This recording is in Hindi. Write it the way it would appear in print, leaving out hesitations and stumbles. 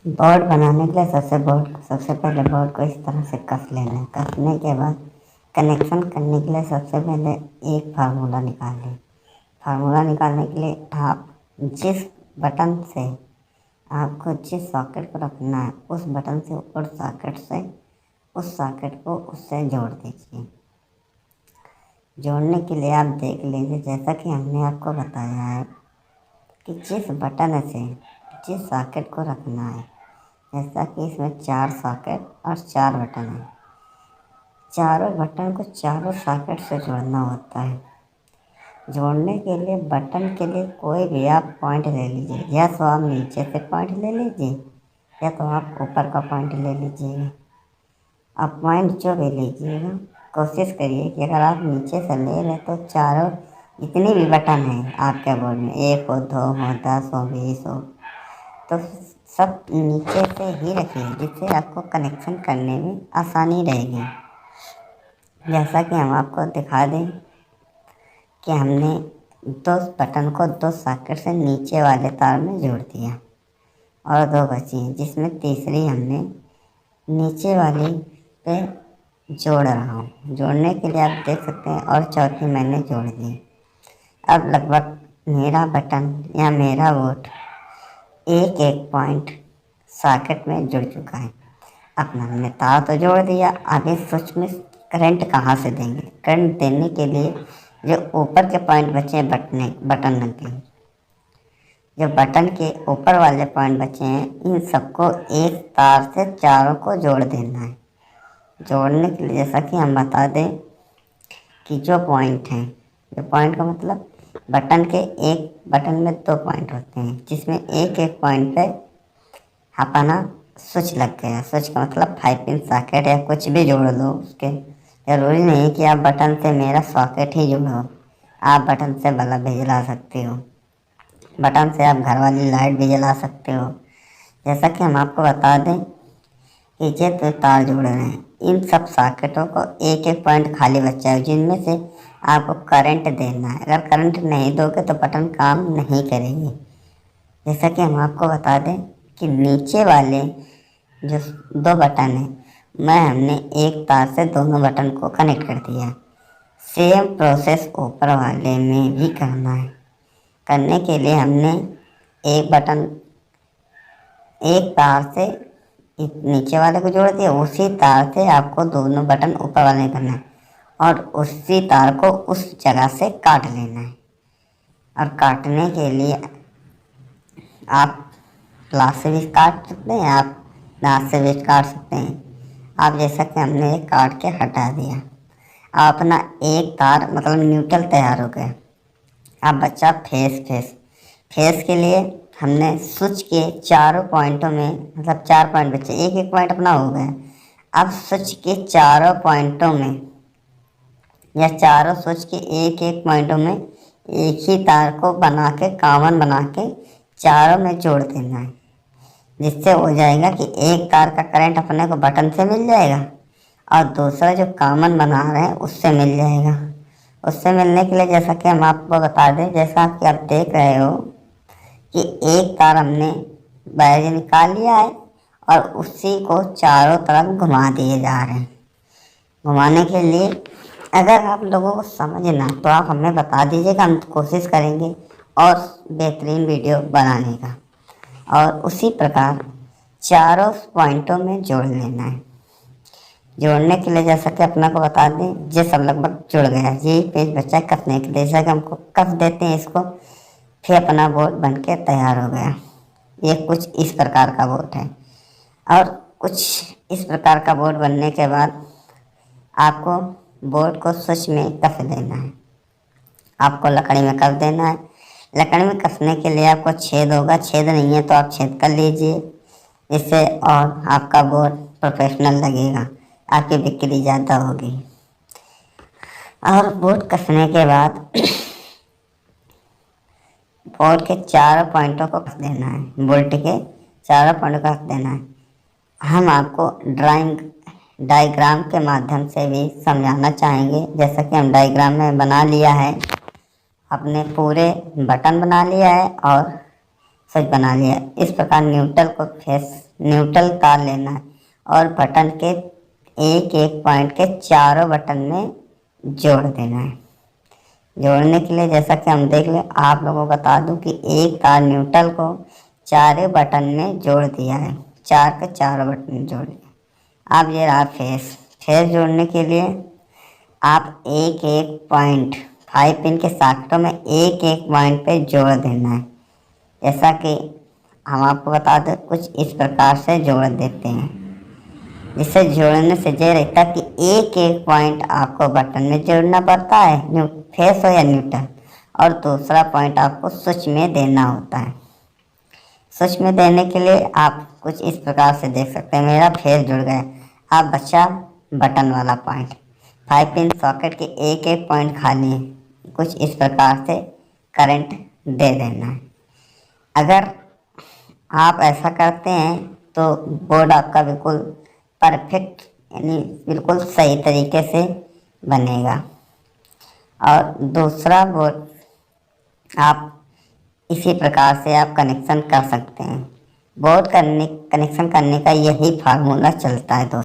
बोर्ड बनाने के लिए सबसे पहले बोर्ड को इस तरह से कस लेना है। कसने के बाद कनेक्शन करने के लिए सबसे पहले एक फार्मूला निकालें। फार्मूला निकालने के लिए आप जिस बटन से आपको जिस सॉकेट को रखना है उस बटन से उस सॉकेट को उससे जोड़ दीजिए। जोड़ने के लिए आप देख लीजिए, जैसा कि हमने आपको बताया है कि जिस बटन से जिस सॉकेट को रखना है, जैसा कि इसमें 4 सॉकेट और 4 बटन हैं। चारों बटन को चारों सॉकेट से जोड़ना होता है। जोड़ने के लिए बटन के लिए कोई भी आप पॉइंट ले लीजिए, या तो आप नीचे से पॉइंट ले लीजिए या तो आप ऊपर का पॉइंट ले लीजिएगा। आप पॉइंट जो भी लीजिएगा कोशिश करिए कि अगर आप नीचे से ले रहे तो चारों जितने भी बटन हैं आपके बोर्ड में, 1 हो, 2 हो, 10 हो, 20 हो, तो सब नीचे से ही रखिए, जिससे आपको कनेक्शन करने में आसानी रहेगी। जैसा कि हम आपको दिखा दें कि हमने 2 बटन को 2 सॉकेट से नीचे वाले तार में जोड़ दिया और 2 बची हैं, जिसमें तीसरी हमने नीचे वाली पे जोड़ रहा हूँ। जोड़ने के लिए आप देख सकते हैं, और चौथी मैंने जोड़ दी। अब लगभग मेरा बटन या मेरा बोर्ड एक एक पॉइंट सॉकेट में जुड़ चुका है। अपना हमने तार तो जोड़ दिया, आगे स्विच में करंट कहाँ से देंगे? करंट देने के लिए जो ऊपर के पॉइंट बचे हैं बटन के, जो बटन के ऊपर वाले पॉइंट बचे हैं, इन सबको एक तार से चारों को जोड़ देना है। जोड़ने के लिए जैसा कि हम बता दें कि जो पॉइंट हैं, जो पॉइंट का मतलब बटन में 2 पॉइंट होते हैं, जिसमें एक एक पॉइंट पे अपना स्विच लग गया। स्विच का मतलब 5 पिन सॉकेट या कुछ भी जोड़ लो उसके। ज़रूरी नहीं कि आप बटन से मेरा सॉकेट ही जोड़ो, आप बटन से बल्ब भी जला सकते हो, बटन से आप घर वाली लाइट भी जला सकते हो। जैसा कि हम आपको बता दें कि ये तो तार जोड़ रहे हैं, इन सब सॉकेटों को एक एक पॉइंट खाली बचा है, जिनमें से आपको करंट देना है। अगर करंट नहीं दोगे तो बटन काम नहीं करेगी। जैसा कि हम आपको बता दें कि नीचे वाले जो 2 बटन हैं, हमने एक तार से दोनों बटन को कनेक्ट कर दिया। सेम प्रोसेस ऊपर वाले में भी करना है। करने के लिए हमने एक तार से नीचे वाले को जोड़ दिया, उसी तार से आपको दोनों बटन ऊपर वाले करना है और उसी तार को उस जगह से काट लेना है। और काटने के लिए आप प्लास से भी काट सकते हैं, आप दांत से भी काट सकते हैं। आप जैसा कि हमने एक काट के हटा दिया, आप अपना एक तार मतलब न्यूट्रल तैयार हो गया। अब बचा फेस के लिए हमने स्विच के चारों पॉइंटों में, मतलब 4 पॉइंट बचे, एक एक पॉइंट अपना हो गया। अब स्विच के चारों पॉइंटों में या चारों स्विच के एक एक पॉइंटों में एक ही तार को कॉमन बना के चारों में जोड़ देना है, जिससे हो जाएगा कि एक तार का करंट अपने को बटन से मिल जाएगा और दूसरा जो कॉमन बना रहे हैं उससे मिल जाएगा। उससे मिलने के लिए जैसा कि हम आपको बता दें, जैसा कि आप देख रहे हो कि एक तार हमने बाहर से निकाल लिया है और उसी को चारों तरफ घुमा दिए जा रहे हैं। घुमाने के लिए अगर आप लोगों को समझना तो आप हमें बता दीजिएगा, हम कोशिश करेंगे और बेहतरीन वीडियो बनाने का। और उसी प्रकार चारों पॉइंटों में जोड़ लेना है। जोड़ने के लिए जैसा कि अपना को बता दें, ये सब लगभग जुड़ गया। ये पेज बचा है कसने के लिए, जैसा कि हमको कस देते हैं इसको, फिर अपना बोर्ड बन के तैयार हो गया। ये कुछ इस प्रकार का बोर्ड है। और कुछ इस प्रकार का बोर्ड बनने के बाद आपको बोर्ड को स्विच में कस देना है, आपको लकड़ी में कस देना है। लकड़ी में कसने के लिए आपको छेद होगा, छेद नहीं है तो आप छेद कर लीजिए, इससे और आपका बोर्ड प्रोफेशनल लगेगा, आपकी बिक्री ज़्यादा होगी। और बोर्ड कसने के बाद बोर्ड के चारों पॉइंटों को कस देना है, बोल्ट के चारों पॉइंटों को कस देना है। हम आपको डायग्राम के माध्यम से भी समझाना चाहेंगे। जैसा कि हम डायग्राम में बना लिया है, अपने पूरे बटन बना लिया है और स्विच बना लिया। इस प्रकार न्यूट्रल तार लेना है और बटन के एक एक पॉइंट के चारों बटन में जोड़ देना है। जोड़ने के लिए जैसा कि हम देख लें, आप लोगों को बता दूं कि एक तार न्यूट्रल को चारों बटन में जोड़ दिया है, चार के चारों बटन में जोड़ दिया। अब ये रहा फेस जोड़ने के लिए आप एक एक पॉइंट 5 पिन के सॉकेटों में एक एक पॉइंट पे जोड़ देना है। जैसा कि हम आपको बता दें, कुछ इस प्रकार से जोड़ देते हैं, जिससे जोड़ने से ये रहता है कि एक एक पॉइंट आपको बटन में जोड़ना पड़ता है, फेस हो या न्यूट्रल, और दूसरा पॉइंट आपको स्विच में देना होता है। स्विच में देने के लिए आप कुछ इस प्रकार से देख सकते हैं, मेरा फेस जुड़ गया। अब बचा बटन वाला पॉइंट, 5 पिन सॉकेट के एक एक पॉइंट खाली है, कुछ इस प्रकार से करंट दे देना है। अगर आप ऐसा करते हैं तो बोर्ड आपका बिल्कुल परफेक्ट यानी बिल्कुल सही तरीके से बनेगा। और दूसरा बोर्ड आप इसी प्रकार से आप कनेक्शन कर सकते हैं। बोर्ड कनेक्शन करने का यही फार्मूला चलता है दोस्तों।